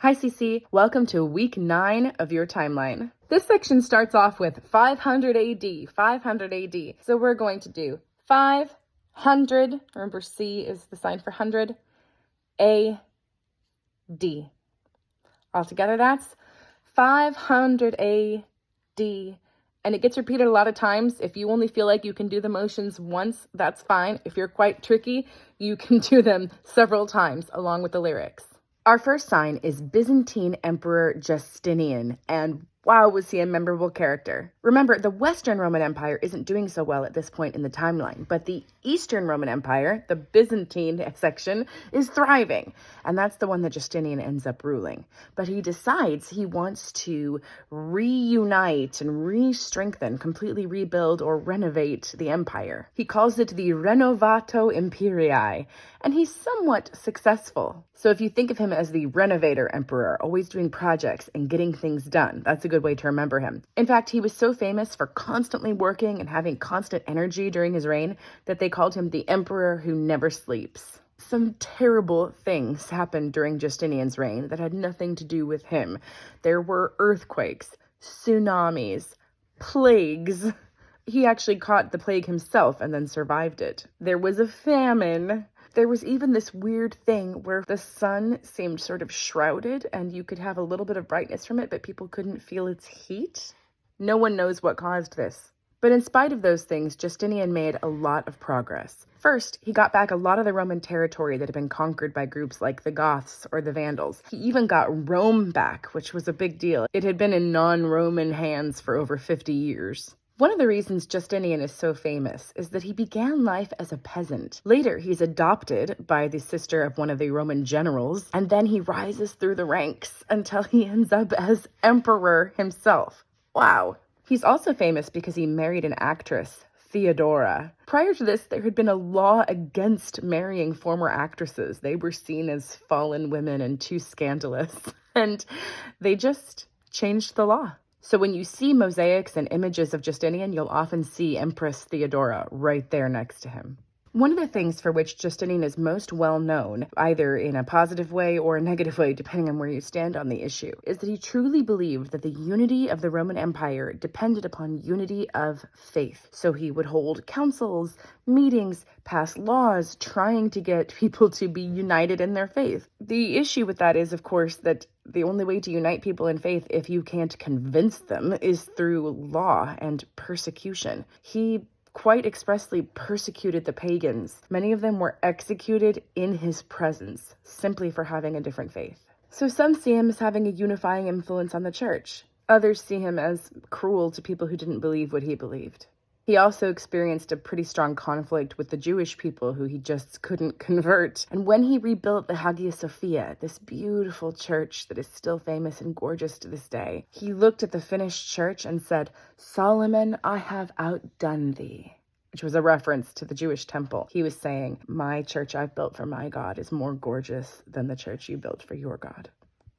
Hi CC, welcome to week 9 of your timeline. This section starts off with 500 AD, 500 AD. So we're going to do 500, remember C is the sign for 100, AD. Altogether that's 500 AD. And it gets repeated a lot of times. If you only feel like you can do the motions once, that's fine. If you're quite tricky, you can do them several times along with the lyrics. Our first sign is Byzantine Emperor Justinian, and wow, was he a memorable character. Remember, the Western Roman Empire isn't doing so well at this point in the timeline, but the Eastern Roman Empire, the Byzantine section, is thriving, and that's the one that Justinian ends up ruling. But he decides he wants to reunite and re-strengthen, completely rebuild or renovate the empire. He calls it the Renovato Imperii, and he's somewhat successful. So if you think of him as the renovator emperor, always doing projects and getting things done, that's a good way to remember him. In fact, he was so famous for constantly working and having constant energy during his reign that they called him the emperor who never sleeps. Some terrible things happened during Justinian's reign that had nothing to do with him. There were earthquakes, tsunamis, plagues. He actually caught the plague himself and then survived it. There was a famine. There was even this weird thing where the sun seemed sort of shrouded and you could have a little bit of brightness from it, but people couldn't feel its heat. No one knows what caused this. But in spite of those things, Justinian made a lot of progress. First, he got back a lot of the Roman territory that had been conquered by groups like the Goths or the Vandals. He even got Rome back, which was a big deal. It had been in non-Roman hands for over 50 years. One of the reasons Justinian is so famous is that he began life as a peasant. Later, he's adopted by the sister of one of the Roman generals, and then he rises through the ranks until he ends up as emperor himself. Wow. He's also famous because he married an actress, Theodora. Prior to this, there had been a law against marrying former actresses. They were seen as fallen women and too scandalous, and they just changed the law. So when you see mosaics and images of Justinian, you'll often see Empress Theodora right there next to him. One of the things for which Justinian is most well known, either in a positive way or a negative way, depending on where you stand on the issue, is that he truly believed that the unity of the Roman Empire depended upon unity of faith. So he would hold councils, meetings, pass laws, trying to get people to be united in their faith. The issue with that is, of course, that the only way to unite people in faith, if you can't convince them, is through law and persecution. He quite expressly persecuted the pagans. Many of them were executed in his presence, simply for having a different faith. So some see him as having a unifying influence on the church. Others see him as cruel to people who didn't believe what he believed. He also experienced a pretty strong conflict with the Jewish people who he just couldn't convert. And when he rebuilt the Hagia Sophia, this beautiful church that is still famous and gorgeous to this day, he looked at the finished church and said, "Solomon, I have outdone thee," which was a reference to the Jewish temple. He was saying, my church I've built for my God is more gorgeous than the church you built for your God.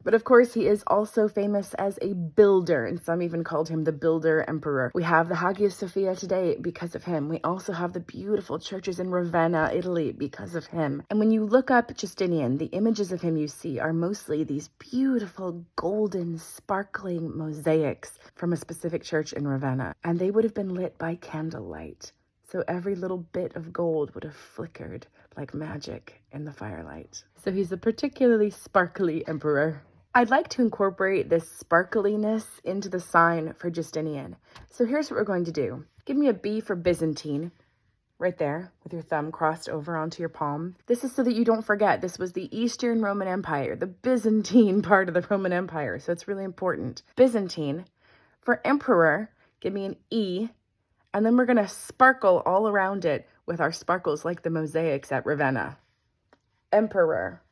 But of course, he is also famous as a builder, and some even called him the builder emperor. We have the Hagia Sophia today because of him. We also have the beautiful churches in Ravenna, Italy, because of him. And when you look up Justinian, the images of him you see are mostly these beautiful, golden, sparkling mosaics from a specific church in Ravenna. And they would have been lit by candlelight. So every little bit of gold would have flickered like magic in the firelight. So he's a particularly sparkly emperor. I'd like to incorporate this sparkliness into the sign for Justinian. So here's what we're going to do. Give me a B for Byzantine, right there, with your thumb crossed over onto your palm. This is so that you don't forget, this was the Eastern Roman Empire, the Byzantine part of the Roman Empire, so it's really important. Byzantine. For emperor, give me an E, and then we're going to sparkle all around it with our sparkles like the mosaics at Ravenna. Emperor.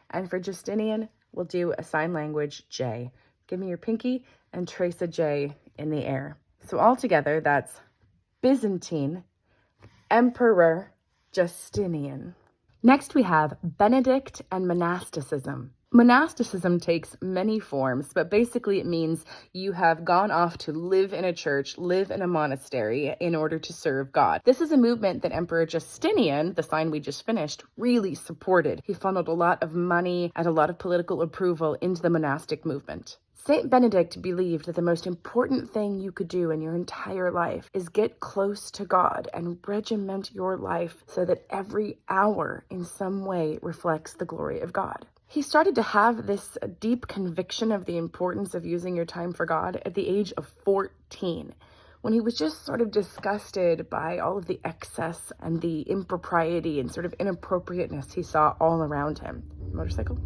And for Justinian, we'll do a sign language J. Give me your pinky and trace a J in the air. So all together, that's Byzantine, Emperor Justinian. Next we have Benedict and Monasticism. Monasticism takes many forms, but basically it means you have gone off to live in a church, live in a monastery in order to serve God. This is a movement that Emperor Justinian, the sign we just finished, really supported. He funneled a lot of money and a lot of political approval into the monastic movement. Saint Benedict believed that the most important thing you could do in your entire life is get close to God and regiment your life so that every hour in some way reflects the glory of God. He started to have this deep conviction of the importance of using your time for God at the age of 14, when he was just sort of disgusted by all of the excess and the impropriety and sort of inappropriateness he saw all around him. Motorcycle?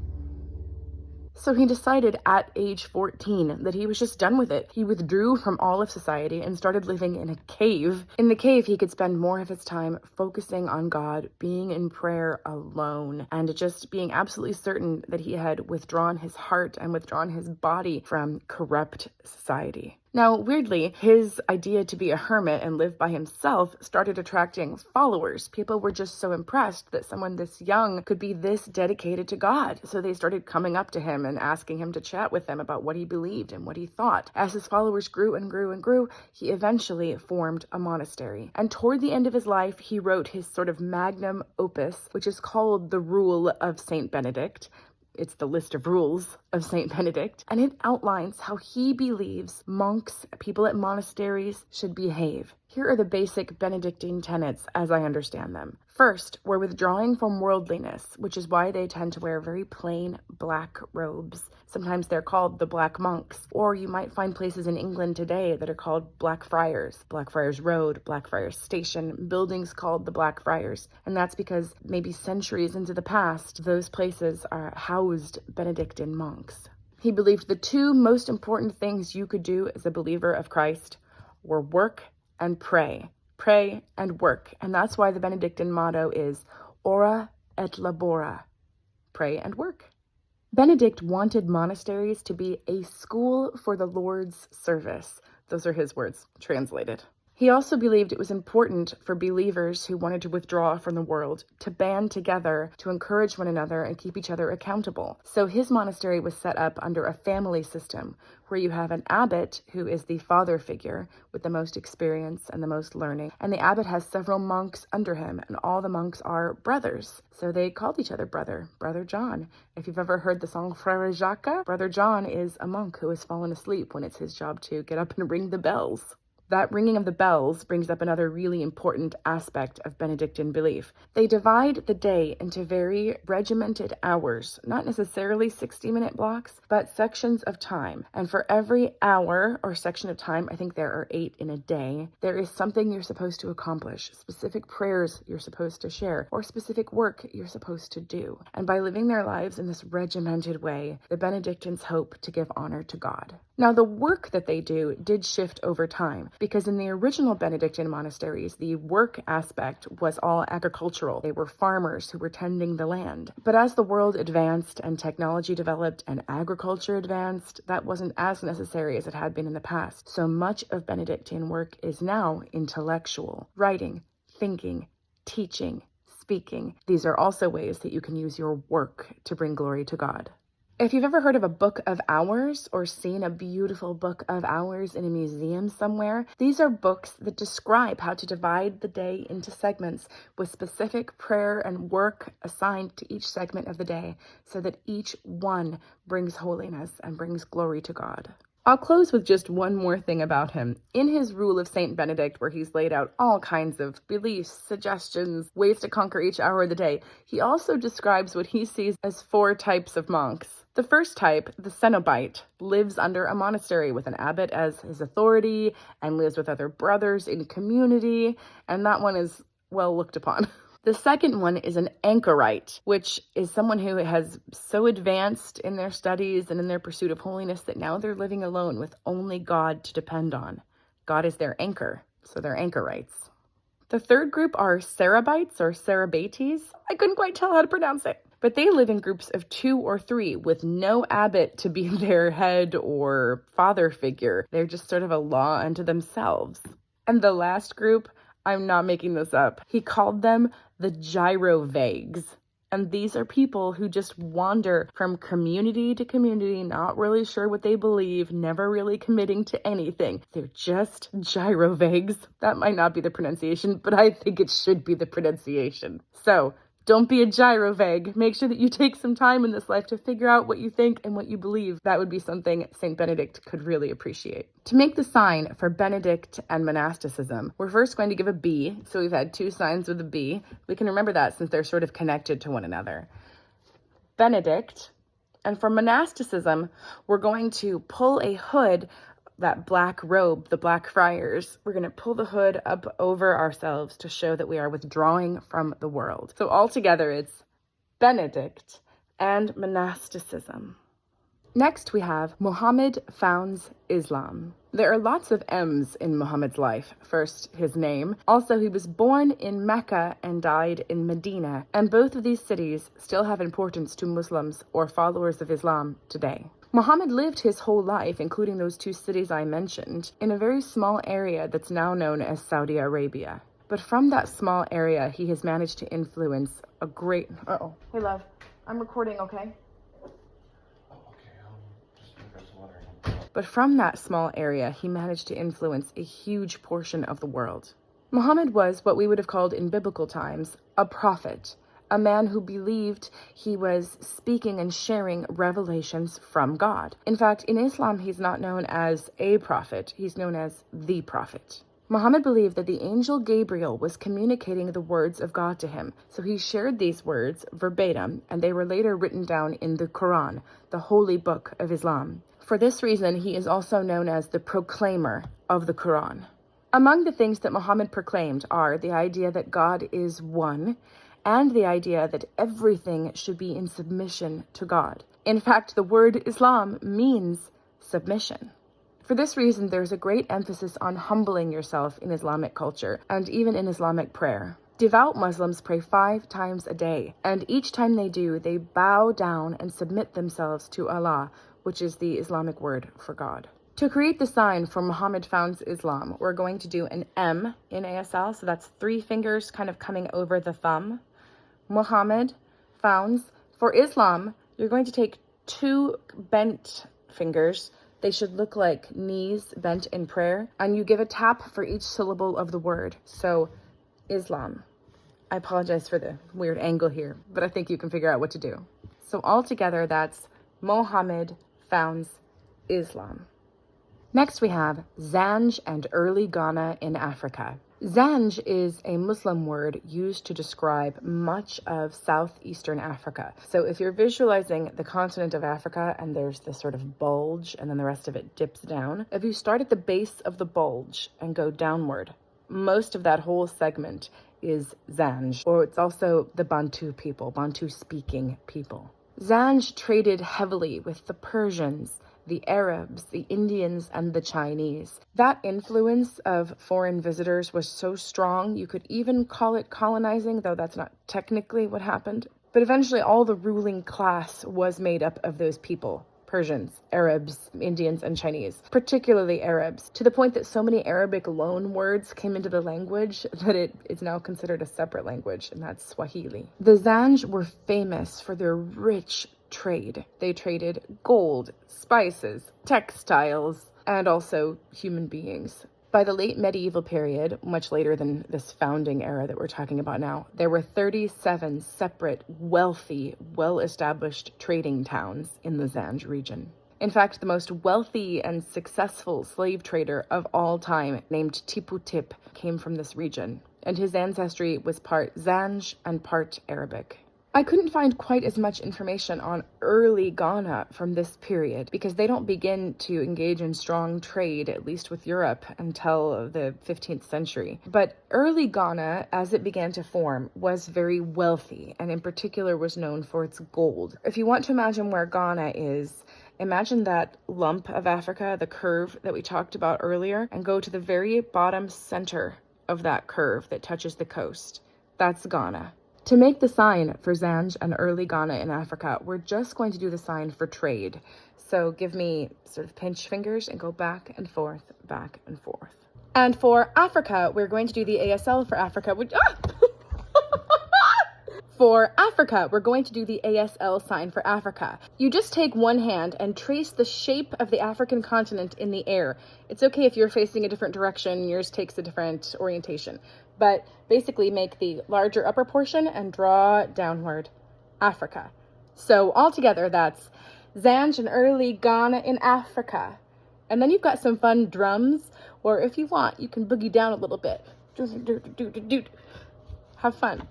So he decided at age 14 that he was just done with it. He withdrew from all of society and started living in a cave. In the cave, he could spend more of his time focusing on God, being in prayer alone, and just being absolutely certain that he had withdrawn his heart and withdrawn his body from corrupt society. Now, weirdly, his idea to be a hermit and live by himself started attracting followers. People were just so impressed that someone this young could be this dedicated to God. So they started coming up to him and asking him to chat with them about what he believed and what he thought. As his followers grew and grew and grew, he eventually formed a monastery. And toward the end of his life, he wrote his sort of magnum opus, which is called The Rule of Saint Benedict. It's the list of rules of Saint Benedict, and it outlines how he believes monks, people at monasteries, should behave. Here are the basic Benedictine tenets as I understand them. First, we're withdrawing from worldliness, which is why they tend to wear very plain black robes. Sometimes they're called the Black Monks, or you might find places in England today that are called Black Friars. Blackfriars Road, Blackfriars Station, buildings called the Black Friars. And that's because maybe centuries into the past, those places housed Benedictine monks. He believed the two most important things you could do as a believer of Christ were work and pray. Pray and work. And that's why the Benedictine motto is ora et labora. Pray and work. Benedict wanted monasteries to be a school for the Lord's service. Those are his words, translated. He also believed it was important for believers who wanted to withdraw from the world to band together to encourage one another and keep each other accountable. So his monastery was set up under a family system where you have an abbot who is the father figure with the most experience and the most learning. And the abbot has several monks under him, and all the monks are brothers. So they called each other Brother John. If you've ever heard the song Frère Jacques, Brother John is a monk who has fallen asleep when it's his job to get up and ring the bells. That ringing of the bells brings up another really important aspect of Benedictine belief. They divide the day into very regimented hours, not necessarily 60-minute blocks, but sections of time. And for every hour or section of time, I think there are 8 in a day, there is something you're supposed to accomplish, specific prayers you're supposed to share, or specific work you're supposed to do. And by living their lives in this regimented way, the Benedictines hope to give honor to God. Now, the work that they do did shift over time, because in the original Benedictine monasteries, the work aspect was all agricultural. They were farmers who were tending the land. But as the world advanced and technology developed and agriculture advanced, that wasn't as necessary as it had been in the past. So much of Benedictine work is now intellectual. Writing, thinking, teaching, speaking. These are also ways that you can use your work to bring glory to God. If you've ever heard of a book of hours or seen a beautiful book of hours in a museum somewhere, these are books that describe how to divide the day into segments with specific prayer and work assigned to each segment of the day so that each one brings holiness and brings glory to God. I'll close with just one more thing about him. In his Rule of Saint Benedict, where he's laid out all kinds of beliefs, suggestions, ways to conquer each hour of the day, he also describes what he sees as 4 types of monks. The first type, the cenobite, lives under a monastery with an abbot as his authority and lives with other brothers in community, and that one is well looked upon. The second one is an anchorite, which is someone who has so advanced in their studies and in their pursuit of holiness that now they're living alone with only God to depend on. God is their anchor, so they're anchorites. The third group are Cerebites or Cerebates. I couldn't quite tell how to pronounce it. But they live in groups of 2 or 3 with no abbot to be their head or father figure. They're just sort of a law unto themselves. And the last group, I'm not making this up, he called them the gyrovagues. And these are people who just wander from community to community, not really sure what they believe, never really committing to anything. They're just gyrovagues. That might not be the pronunciation, but I think it should be the pronunciation. So, don't be a gyrovag. Make sure that you take some time in this life to figure out what you think and what you believe. That would be something St. Benedict could really appreciate. To make the sign for Benedict and Monasticism, we're first going to give a B. So we've had two signs with a B. We can remember that since they're sort of connected to one another. Benedict. And for monasticism, we're going to pull a hood, that black robe, the black friars, we're going to pull the hood up over ourselves to show that we are withdrawing from the world. So altogether, it's Benedict and monasticism. Next, we have Muhammad founds Islam. There are lots of M's in Muhammad's life. First, his name. Also, he was born in Mecca and died in Medina. And both of these cities still have importance to Muslims or followers of Islam today. Muhammad lived his whole life, including those two cities I mentioned, in a very small area that's now known as Saudi Arabia. But from that small area, he has managed to influence a great... Hey, love. I'm recording, okay? But from that small area, he managed to influence a huge portion of the world. Muhammad was what we would have called in biblical times a prophet. A man who believed he was speaking and sharing revelations from God. In fact, in Islam, he's not known as a prophet, he's known as the prophet. Muhammad believed that the angel Gabriel was communicating the words of God to him, so he shared these words verbatim, and they were later written down in the Quran, the holy book of Islam. For this reason, he is also known as the proclaimer of the Quran. Among the things that Muhammad proclaimed are the idea that God is one, and the idea that everything should be in submission to God. In fact, the word Islam means submission. For this reason, there's a great emphasis on humbling yourself in Islamic culture, and even in Islamic prayer. Devout Muslims pray 5 times a day, and each time they do, they bow down and submit themselves to Allah, which is the Islamic word for God. To create the sign for Muhammad founds Islam, we're going to do an M in ASL, so that's 3 fingers kind of coming over the thumb. Muhammad founds. For Islam, you're going to take 2 bent fingers. They should look like knees bent in prayer. And you give a tap for each syllable of the word. So, Islam. I apologize for the weird angle here, but I think you can figure out what to do. So altogether, that's Muhammad founds Islam. Next, we have Zanj and early Ghana in Africa. Zanj is a Muslim word used to describe much of southeastern Africa. So if you're visualizing the continent of Africa and there's this sort of bulge and then the rest of it dips down, if you start at the base of the bulge and go downward, most of that whole segment is Zanj, or it's also the Bantu people, Bantu-speaking people. Zanj traded heavily with the Persians, the Arabs, the Indians, and the Chinese. That influence of foreign visitors was so strong, you could even call it colonizing, though that's not technically what happened. But eventually all the ruling class was made up of those people. Persians, Arabs, Indians, and Chinese, particularly Arabs, to the point that so many Arabic loan words came into the language that it is now considered a separate language, and that's Swahili. The Zanj were famous for their rich trade. They traded gold, spices, textiles, and also human beings. By the late medieval period, much later than this founding era that we're talking about now, there were 37 separate, wealthy, well-established trading towns in the Zanj region. In fact, the most wealthy and successful slave trader of all time, named Tipu Tip, came from this region, and his ancestry was part Zanj and part Arabic. I couldn't find quite as much information on early Ghana from this period because they don't begin to engage in strong trade, at least with Europe, until the 15th century. But early Ghana, as it began to form, was very wealthy and in particular was known for its gold. If you want to imagine where Ghana is, imagine that lump of Africa, the curve that we talked about earlier, and go to the very bottom center of that curve that touches the coast. That's Ghana. To make the sign for Zanj and early Ghana in Africa, we're just going to do the sign for trade. So give me sort of pinch fingers and go back and forth, back and forth. And for Africa, we're going to do the ASL for Africa, which, For Africa, we're going to do the ASL sign for Africa. You just take one hand and trace the shape of the African continent in the air. It's okay if you're facing a different direction, yours takes a different orientation. But basically make the larger upper portion and draw downward. Africa. So altogether, that's Zanj and early Ghana in Africa. And then you've got some fun drums, or if you want, you can boogie down a little bit. Have fun.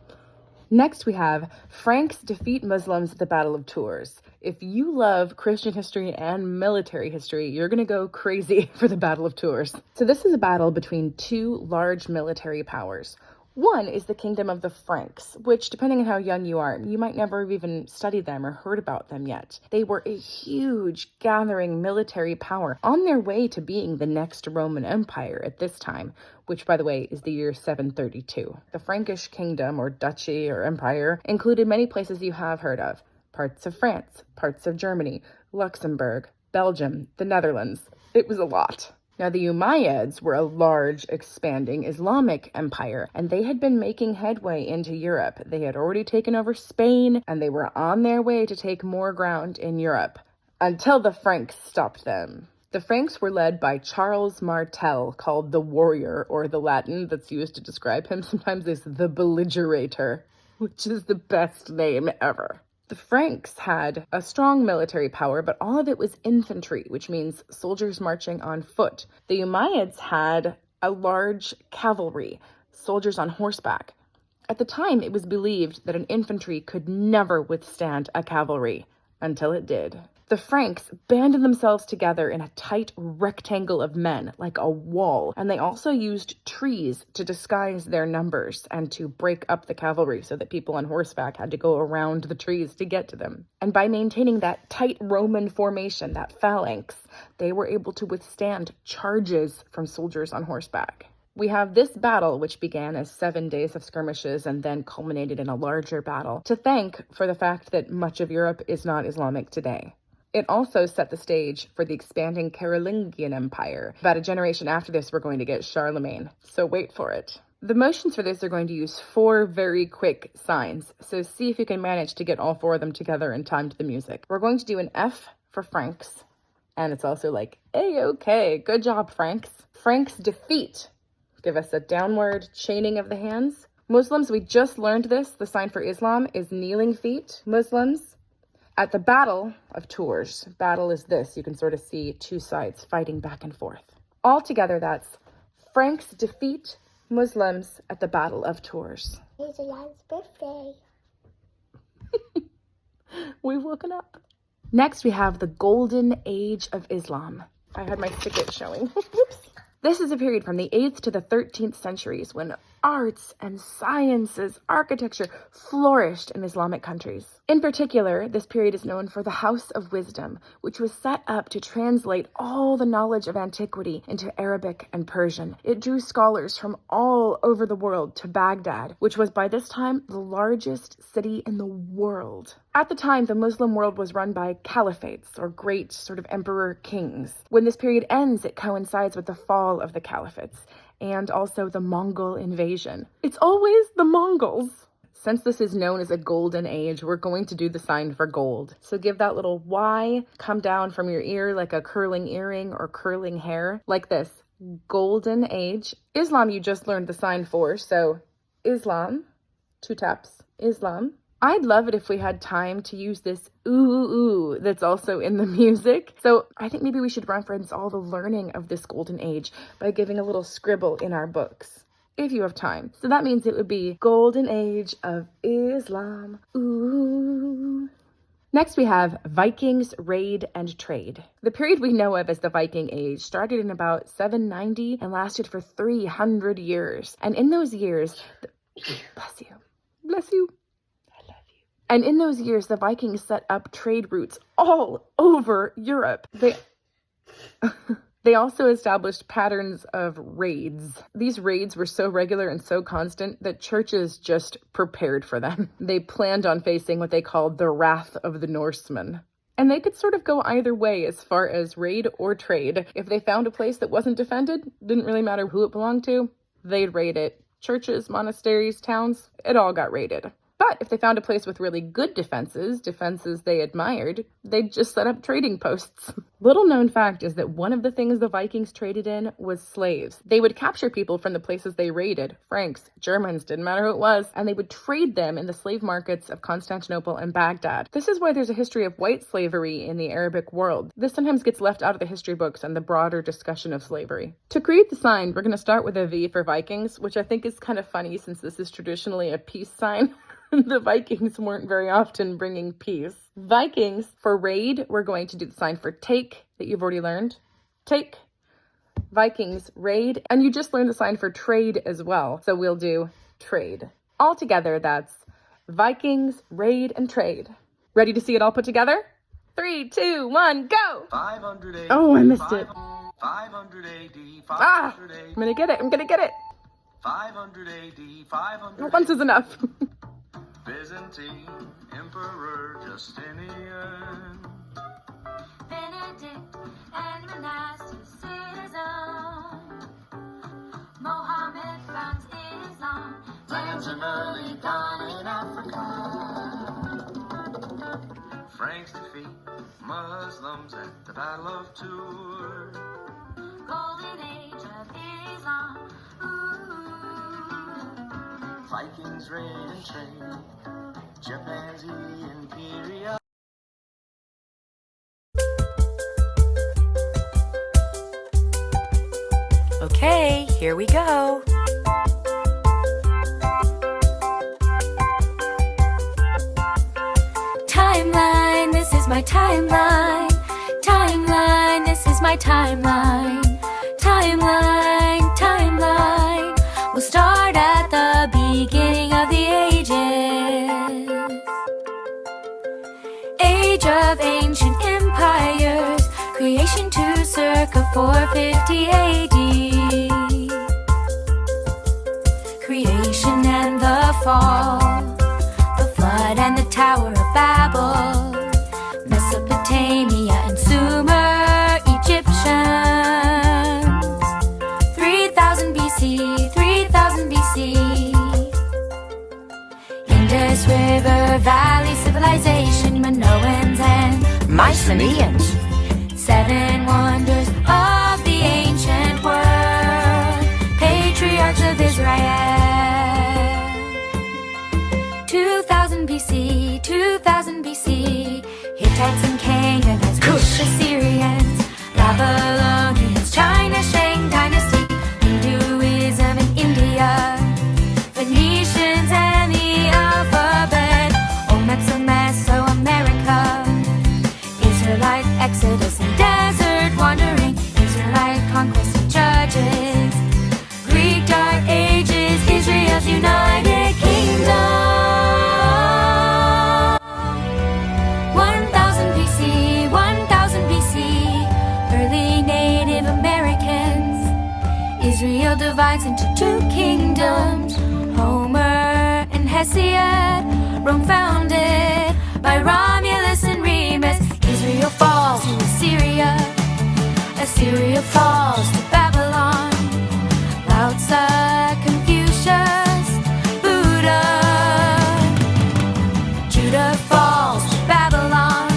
Next, we have Franks defeat Muslims at the Battle of Tours. If you love Christian history and military history, you're going to go crazy for the Battle of Tours. So this is a battle between two large military powers. One is the kingdom of the Franks, which, depending on how young you are, you might never have even studied them or heard about them yet. They were a huge gathering military power on their way to being the next Roman Empire at this time, which, by the way, is the year 732. The Frankish kingdom, or duchy, or empire, included many places you have heard of. Parts of France, parts of Germany, Luxembourg, Belgium, the Netherlands. It was a lot. Now, the Umayyads were a large, expanding Islamic empire, and they had been making headway into Europe. They had already taken over Spain, and they were on their way to take more ground in Europe, until the Franks stopped them. The Franks were led by Charles Martel, called the Warrior, or the Latin that's used to describe him sometimes is the Belligerator, which is the best name ever. The Franks had a strong military power, but all of it was infantry, which means soldiers marching on foot. The Umayyads had a large cavalry, soldiers on horseback. At the time, it was believed that an infantry could never withstand a cavalry, until it did. The Franks banded themselves together in a tight rectangle of men, like a wall, and they also used trees to disguise their numbers and to break up the cavalry so that people on horseback had to go around the trees to get to them. And by maintaining that tight Roman formation, that phalanx, they were able to withstand charges from soldiers on horseback. We have this battle, which began as 7 days of skirmishes and then culminated in a larger battle, to thank for the fact that much of Europe is not Islamic today. It also set the stage for the expanding Carolingian Empire. About a generation after this, we're going to get Charlemagne, so wait for it. The motions for this are going to use 4 very quick signs, so see if you can manage to get all 4 of them together in time to the music. We're going to do an F for Franks, and it's also like, A-okay, good job, Franks. Franks defeat. Give us a downward chaining of the hands. Muslims, we just learned this. The sign for Islam is kneeling feet. Muslims, at the Battle of Tours. Battle is this. You can sort of see 2 sides fighting back and forth. Altogether, that's Franks defeat Muslims at the Battle of Tours. It's Ilan's birthday. We've woken up. Next, we have the Golden Age of Islam. I had my ticket showing. Whoops. This is a period from the 8th to the 13th centuries when arts and sciences, architecture flourished in Islamic countries. In particular, this period is known for the House of Wisdom, which was set up to translate all the knowledge of antiquity into Arabic and Persian. It drew scholars from all over the world to Baghdad, which was by this time the largest city in the world. At the time, the Muslim world was run by caliphates, or great sort of emperor kings. When this period ends, it coincides with the fall of the caliphates and also the Mongol invasion. It's always the Mongols. Since this is known as a golden age, we're going to do the sign for gold. So give that little Y come down from your ear like a curling earring or curling hair, like this. Golden age. Islam, you just learned the sign for, so Islam, 2 taps, Islam. I'd love it if we had time to use this ooh that's also in the music. So I think maybe we should reference all the learning of this golden age by giving a little scribble in our books, if you have time. So that means it would be Golden Age of Islam. Ooh. Next, we have Vikings, raid, and trade. The period we know of as the Viking Age started in about 790 and lasted for 300 years. And in those years, bless you. And in those years, the Vikings set up trade routes all over Europe. They also established patterns of raids. These raids were so regular and so constant that churches just prepared for them. They planned on facing what they called the wrath of the Norsemen. And they could sort of go either way as far as raid or trade. If they found a place that wasn't defended, didn't really matter who it belonged to, they'd raid it. Churches, monasteries, towns, it all got raided. But if they found a place with really good defenses they admired, they'd just set up trading posts. Little known fact is that one of the things the Vikings traded in was slaves. They would capture people from the places they raided, Franks, Germans, didn't matter who it was, and they would trade them in the slave markets of Constantinople and Baghdad. This is why there's a history of white slavery in the Arabic world. This sometimes gets left out of the history books and the broader discussion of slavery. To create the sign, we're going to start with a V for Vikings, which I think is kind of funny since this is traditionally a peace sign. The Vikings weren't very often bringing peace. Vikings, for raid, we're going to do the sign for take that you've already learned. Take. Vikings, raid. And you just learned the sign for trade as well. So we'll do trade. All together, that's Vikings, raid, and trade. Ready to see it all put together? 3, 2, 1, go! 500 AD. Oh, I missed it. 500 AD. 500 AD. I'm gonna get it. 500 AD. 500 Once is enough. Byzantine Emperor Justinian. Benedict and Monasticism. Mohammed founds Islam. Lands of early dawn in Africa. Franks defeat Muslims at the Battle of Tours. Golden age of Islam. Vikings reign and trade. Japan's imperial. Okay, here we go. Timeline, this is my timeline. Timeline, this is my timeline. Timeline, timeline. We'll start at the beginning of the ages. Age of ancient empires. Creation to circa 450 AD. Creation and the fall. The flood and the Tower of Babel. Mesopotamia and Sumer Egyptians. 3000 BC, 3000 BC. Indus River Valley Civilization, Minoans and Mycenaeans. 7 wonders of the ancient world. Patriarchs of Israel. 2000 BC, 2000 BC. Hittites and Canaanites, Kush, Assyrians, Babylonians, China, Shang Dynasty, Hinduism in India, Phoenicians and the alphabet, Mesoamerica, Israelite exodus and desert wandering, Israelite conquest and judges, Greek dark ages, Israel's united kingdom. 1000 BC, 1000 BC, early Native Americans. Israel divides into 2 kingdoms, Homer and Hesiod. Rome founded by Romulus and Remus. Israel falls to Assyria. Assyria falls to Babylon. Lao Tzu, Confucius, Buddha. Judah falls to Babylon.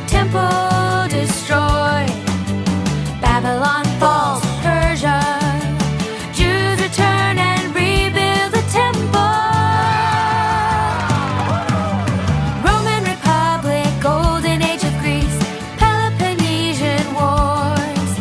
Temple destroyed. Babylon falls to Persia. Jews return and rebuild the temple. Roman Republic, Golden Age of Greece, Peloponnesian Wars.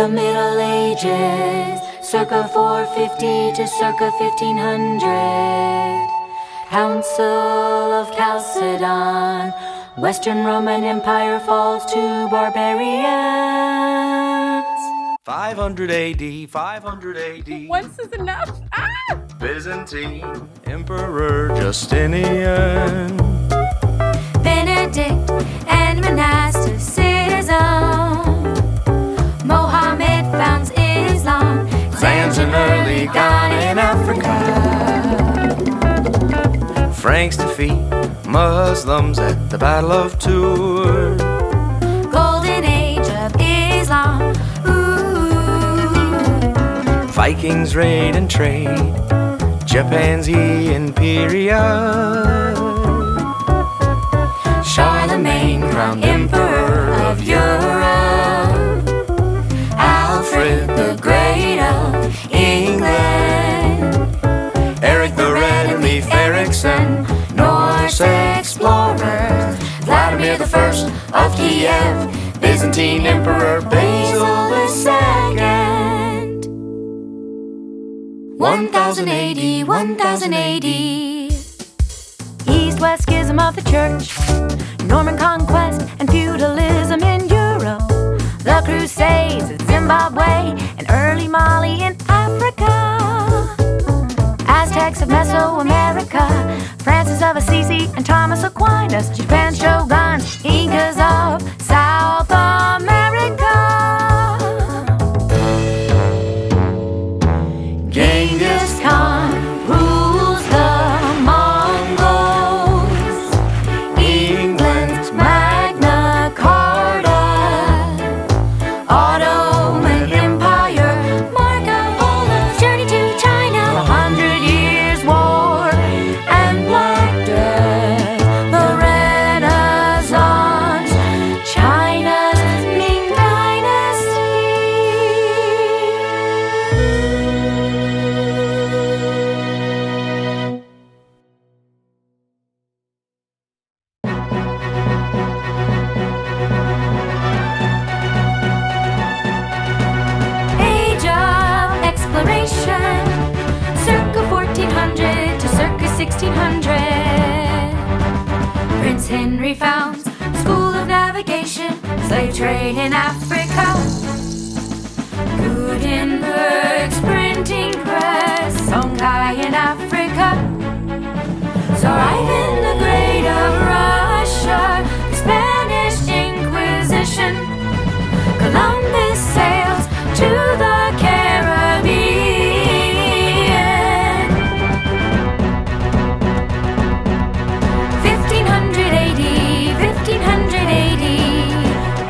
The Middle Ages, circa 450 to circa 1500. Council of Chalcedon, Western Roman Empire falls to barbarians. 500 AD, 500 AD. Once is enough. Ah! Byzantine Emperor Justinian. Benedict and Monasticism. Mohammed founds Islam. Zanj and early Ghana in Africa. Franks defeat Muslims at the Battle of Tours. Golden Age of Islam. Ooh. Vikings raid and trade. Japan's imperial. Charlemagne crowned Emperor of Europe. Alfred the Great of England. Eric the Red and Leif Erikson, Norse explorers. Vladimir the First of Kiev, Byzantine Emperor Basil the Second. 1000 AD, 1000 AD. East-West schism of the church, Norman conquest and feudalism in Europe, the Crusades in Zimbabwe and early Mali in Africa, Aztecs of Mesoamerica, Francis of Assisi and Thomas Aquinas, Japan's shoguns, Incas of South America. Genghis Khan rules the Mongols, England's Magna Carta, Ottoman Empire, Marco Polo's journey to China, the 100 Years' War and Black Death, the Renaissance, China's Ming Dynasty. Age of exploration, circa 1400 to circa 1600. Prince Henry founds School of Navigation, slave trade in Africa. Gutenberg's printing press, Songhai in Africa. Tsar Ivan the Great of Russia, the Spanish Inquisition. Columbus sails to the Caribbean. 1500 AD, 1500 AD.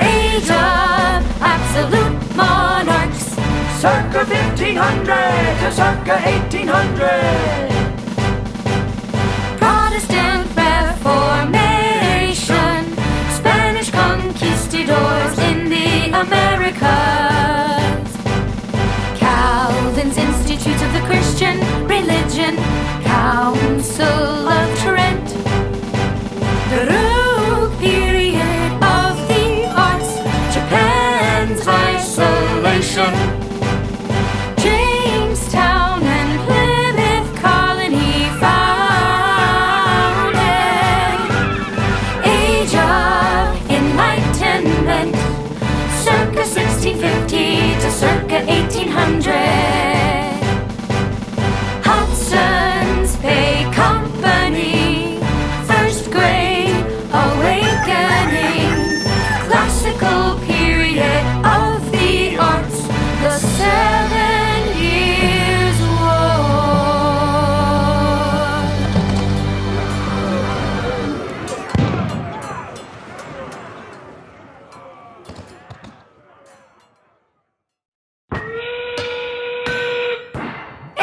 Age of absolute monarchs, Circa 1500 to circa 1800. Protestant Reformation, Spanish conquistadors in the Americas, Calvin's Institutes of the Christian Religion, Council of Trent, the Baroque period of the arts, Japan's isolation, Jamestown and Plymouth colony founded. Age of Enlightenment, circa 1650 to circa 1800. Hudson's Bay Company, first great awakening, classical period of the arts, the 7 Years' War.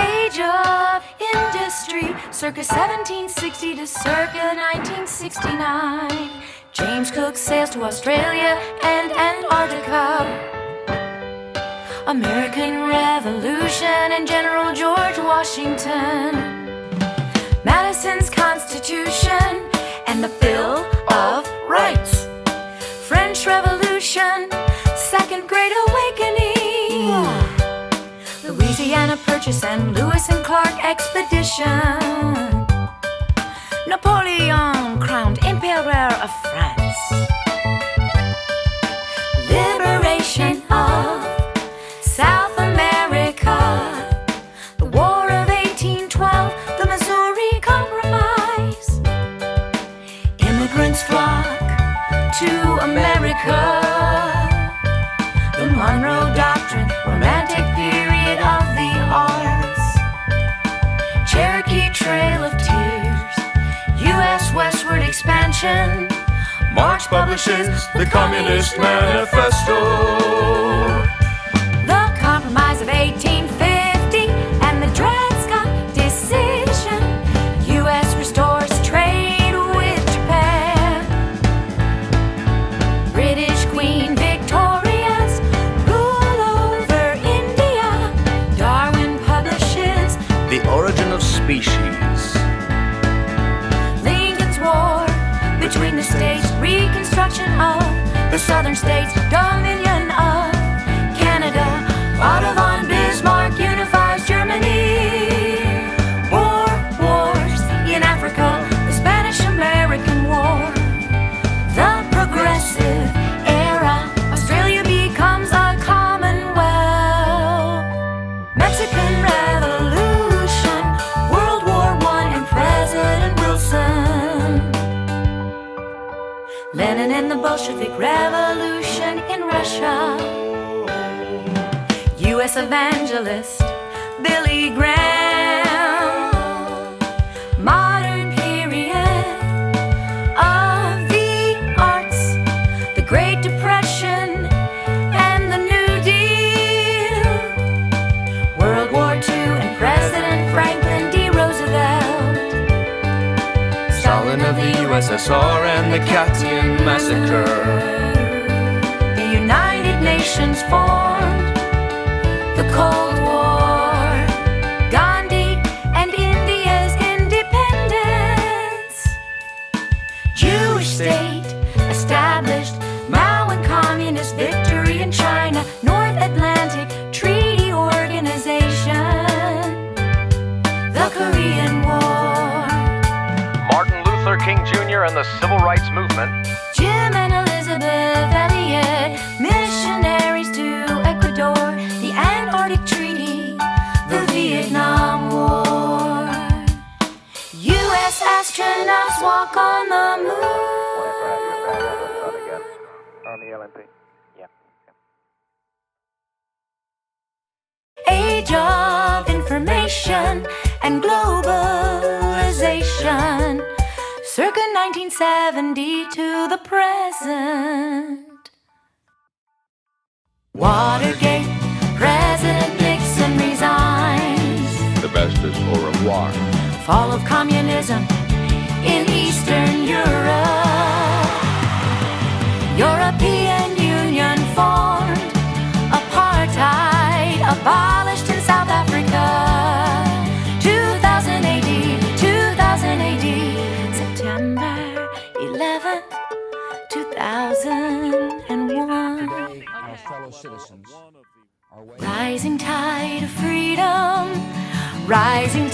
Age of industry, circa 1760 to circa 1969. James Cook sails to Australia and Antarctica. American Revolution and General George Washington. Madison's Constitution and the Bill of Rights. French Revolution, Second Great Awakening. Vienna Purchase and Lewis and Clark Expedition. Napoleon crowned Emperor of France. Liberation of South America. The War of 1812, the Missouri Compromise. Immigrants flock to America. The Monroe Doctrine, romantic period of the arts. Cherokee Trail of Tears, U.S. westward expansion. Marx publishes the Communist Manifesto. The Compromise of 1850 and the Dred Scott Decision. U.S. restores trade with Japan. British Queen Victoria's rule over India. Darwin publishes The Origin of Species. Lincoln's War between the states. Reconstruction of the southern states. Dominion of Canada. Otto von Bismarck unifies Germany. Wars in Africa. The Spanish-American War. The Progressive Era. Australia becomes a commonwealth. Mexican Revolution. World War I and President Wilson. Lenin and the Bolshevik Revolution in Russia. U.S. evangelist Billy Graham. Modern period of the arts. The Great Depression and the New Deal. World War II and President Franklin D. Roosevelt. Stalin of the USSR and the Katyn Massacre. The United Nations formed. The Cold War. Gandhi and India's independence. Jewish state established. Mao and communist victory in China. North Atlantic Treaty Organization. The Korean War. Martin Luther King Jr. and the Civil Rights Movement. Jim and Elizabeth Elliot, missionaries to Ecuador, the Antarctic Treaty, the Vietnam War. U.S. astronauts walk on the moon. On the LNP. Yeah. Age of information and globalization. Circa 1970 to the present. Watergate, President Nixon resigns. The best is au revoir. Fall of communism in Eastern Europe. European Union formed. Apartheid abolished in South Africa. 2000 AD, 2000 AD, September 11th, 2001. Our fellow citizens are waiting. Rising tide of freedom, rising